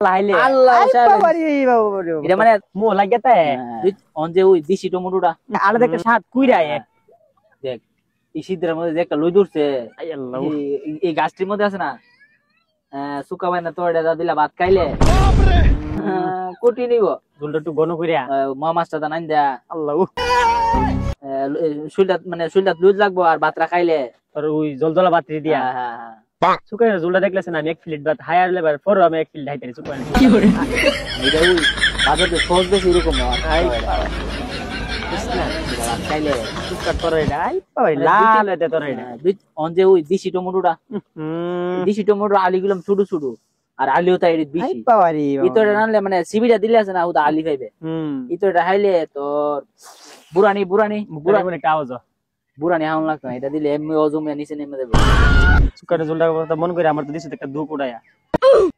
লাইলে আল্লাহ বাবারে বাবারে এটা মানে মো লাগেতা অন যে ওই দিশি টমেটোটা আলাদা একটা স্বাদ কুইরা দেখ এই শীতের মধ্যে যে একটা লই ধরছে আই আল্লাহ এই গাছটির মধ্যে আছে না সুকা বাইনা তোড়া দিলা ভাত খাইলে কোটি নিব ঝোলটা একটু ঘন কইরা মা মাছটা দানাই দা আল্লাহ শুলটা মানে শুলটা লুজ লাগবো আর ভাতরা খাইলে আর ওই জলজলা বাতি দিয়া সুকাইনা ঝোলটা দেখলেছেন আমি এক প্লেট ভাত হায়ার লেবার পর আমি এক প্লেট হাইতারি সুকাইনা কি করে এটা ওই বাজারে সহজ বেশি এরকম খাইলে সুকার তরইডা আই পাই লাল এতে তরইডা অন যে ওই দিশি টমেটোটা দিশি টমেটো আলিগুলো ছোট ছোট আর আলিও তাই বেশি পাওয়ারি ইতোটা নানলে মানে সিবিটা দিলে আছে না ওটা আলি খাইবে ইতোটা খাইলে তোর বুড়ানি বুড়ানি বুড়ানি কাওজ বুড়ানি হাউন লাগতো না এটা দিলে এমনি অজমে নিচে নেমে দেবে সুকার ঝোলটা কথা মন করে আমার তো দিছে একটা দুঃখ উড়ায়া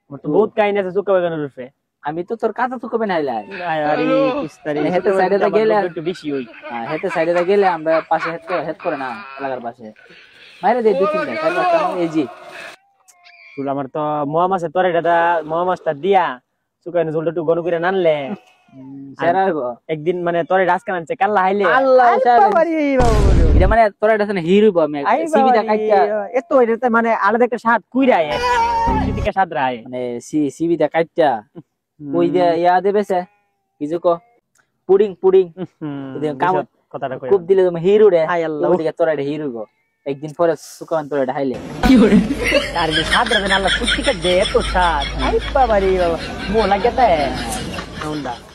আমার তো বহুত কাহিনী আছে সুকা বাগানের রূপে আমি তো তোর কাঁচা চুকবে নাইলাই আরে কিস্তারি হেতে সাইডে গেলে একটু বেশি হই হেতে সাইডে গেলে আমরা পাশে হেড করে না এলাকার পাশে মাইরে দেই দুই তিনটা চার পাঁচটা এই জি চুল আমার তো মোয়া মাছের তরকারিটা মোয়া মাছটা দিয়া সুকাইনা ঝোলটা একটু ঘন করে নানলে সেরা হইব একদিন মানে তরে রাজকান আনছে কাল্লা হাইলে আল্লাহ এটা মানে তোরা এটা হির হইব আমি সিবিটা কাইটা এত এটা মানে আলাদা একটা স্বাদ কুইরা সিটিকা স্বাদ রায় মানে সিবিটা কাইটা কই দে ইয়া দেবেছে কিছু কো পুডিং পুডিং কাম কথাটা কই খুব দিলে তুমি হির উড়ে আই আল্লাহ ওদিকে তোরা এটা হির হইব একদিন পরে সুকান তোরা এটা হাইলে কি করে আর যে স্বাদ রাবে না আল্লাহ পুষ্টিকা দে এত স্বাদ আই বাবা রে বাবা মো লাগেতা হ্যাঁ